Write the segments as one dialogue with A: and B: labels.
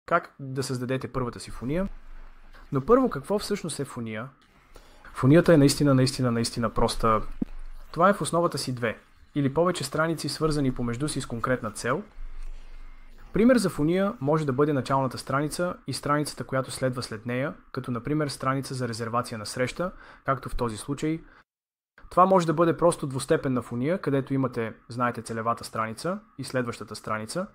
A: как да създадете първата си фуния. Но първо, какво всъщност е фуния? Фунията е наистина проста. Това е в основата си две или повече страници, свързани помежду си с конкретна цел. Пример за фуния може да бъде началната страница и страницата, която следва след нея, като например страница за резервация на среща, както в този случай. Това може да бъде просто двустепенна фуния, където имате, знаете, целевата страница и следващата страница.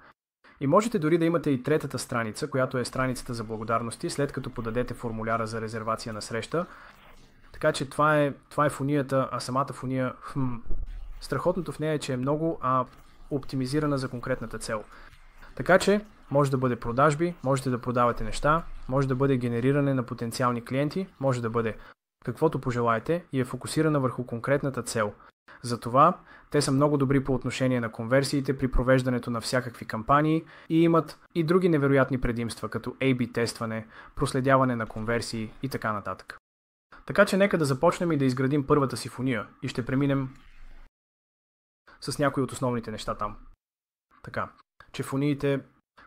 A: И можете дори да имате и третата страница, която е страницата за благодарности, след като подадете формуляра за резервация на среща. Така че това е фунията, а самата фуния, страхотното в нея е, че е много оптимизирана за конкретната цел. Така че може да бъде продажби, можете да продавате неща, може да бъде генериране на потенциални клиенти, може да бъде каквото пожелаете и е фокусирана върху конкретната цел. Затова те са много добри по отношение на конверсиите при провеждането на всякакви кампании и имат и други невероятни предимства, като A/B тестване, проследяване на конверсии и така нататък. Така че нека да започнем и да изградим първата си фуния и ще преминем с някои от основните неща там. Така, че фуниите,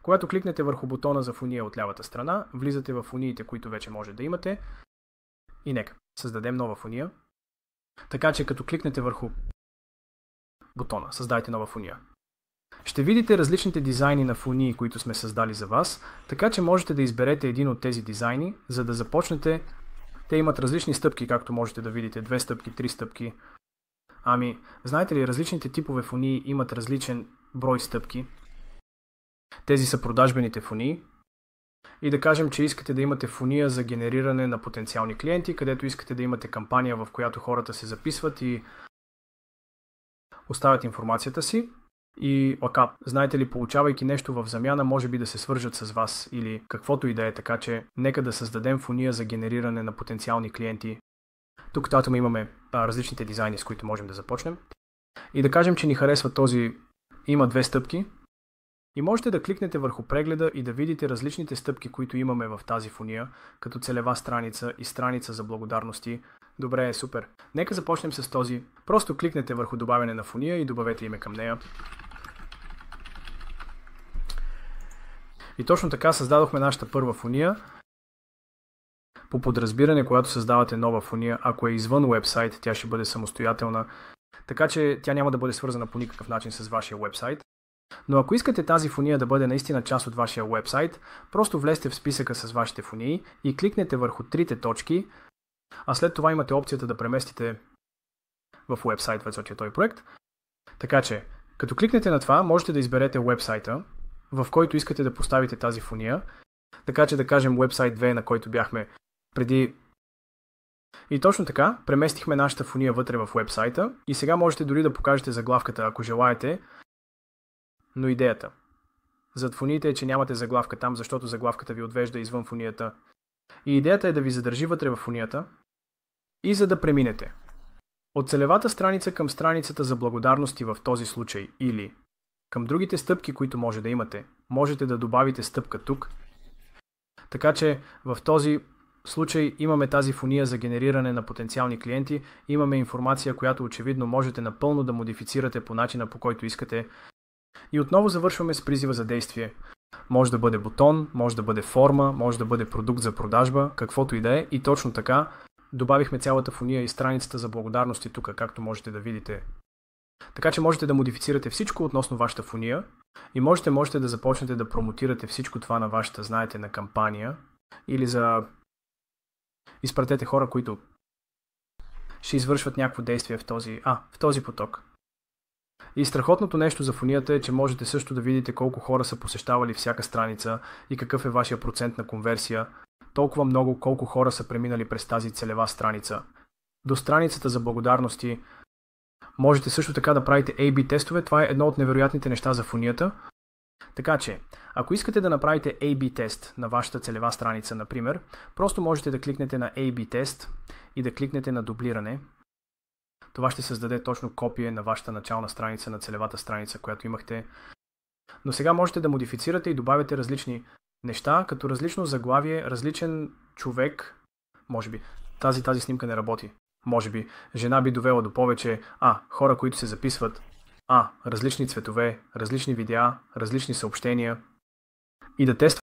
A: когато кликнете върху бутона за фуния от лявата страна, влизате в фуниите, които вече може да имате и нека създадем нова фуния. Така че като кликнете върху бутона "Създайте нова фуния", ще видите различните дизайни на фунии, които сме създали за вас, така че можете да изберете един от тези дизайни, за да започнете. Те имат различни стъпки, както можете да видите, 2 стъпки, 3 стъпки. Знаете ли, различните типове фунии имат различен брой стъпки. Тези са продажбените фунии. И да кажем, че искате да имате фуния за генериране на потенциални клиенти, където искате да имате кампания, в която хората се записват и оставят информацията си. И знаете ли, получавайки нещо в замяна, може би да се свържат с вас или каквото и да е, така че нека да създадем фуния за генериране на потенциални клиенти. Тук татъм имаме различните дизайни, с които можем да започнем. И да кажем, че ни харесва този, има 2 стъпки. И можете да кликнете върху прегледа и да видите различните стъпки, които имаме в тази фуния, като целева страница и страница за благодарности. Добре, супер. Нека започнем с този. Просто кликнете върху добавяне на фуния и добавете име към нея. И точно така създадохме нашата първа фуния. По подразбиране, когато създавате нова фуния, ако е извън уебсайт, тя ще бъде самостоятелна, така че тя няма да бъде свързана по никакъв начин с вашия уебсайт. Но ако искате тази фуния да бъде наистина част от вашия уебсайт, просто влезте в списъка с вашите фунии и кликнете върху трите точки, а след това имате опцията да преместите в уебсайт в този проект. Така че, като кликнете на това, можете да изберете уебсайта, в който искате да поставите тази фуния. Така че да кажем уебсайт 2, на който бяхме преди. И точно така, преместихме нашата фуния вътре в уебсайта и сега можете дори да покажете заглавката, ако желаете. Но идеята зад фуниите е, че нямате заглавка там, защото заглавката ви отвежда извън фунията. И идеята е да ви задържи вътре в фунията и за да преминете от целевата страница към страницата за благодарности в този случай или към другите стъпки, които може да имате, можете да добавите стъпка тук. Така че в този случай имаме тази фуния за генериране на потенциални клиенти, имаме информация, която очевидно можете напълно да модифицирате по начина, по който искате. И отново завършваме с призива за действие. Може да бъде бутон, може да бъде форма, може да бъде продукт за продажба, каквото и да е. И точно така добавихме цялата фуния и страницата за благодарности тук, както можете да видите. Така че можете да модифицирате всичко относно вашата фуния и можете да започнете да промотирате всичко това на вашата, знаете, на кампания или за изпратете хора, които ще извършват някакво действие в този поток. И страхотното нещо за фунията е, че можете също да видите колко хора са посещавали всяка страница и какъв е вашия процент на конверсия. Толкова много, колко хора са преминали през тази целева страница. До страницата за благодарности можете също така да правите A/B тестове. Това е едно от невероятните неща за фунията. Така че, ако искате да направите A/B тест на вашата целева страница, например, просто можете да кликнете на A/B тест и да кликнете на дублиране. Това ще създаде точно копие на вашата начална страница, на целевата страница, която имахте. Но сега можете да модифицирате и добавяте различни неща, като различно заглавие, различен човек. Може би тази снимка не работи. Може би жена би довела до повече хора, които се записват. Различни цветове, различни видеа, различни съобщения. И да тествате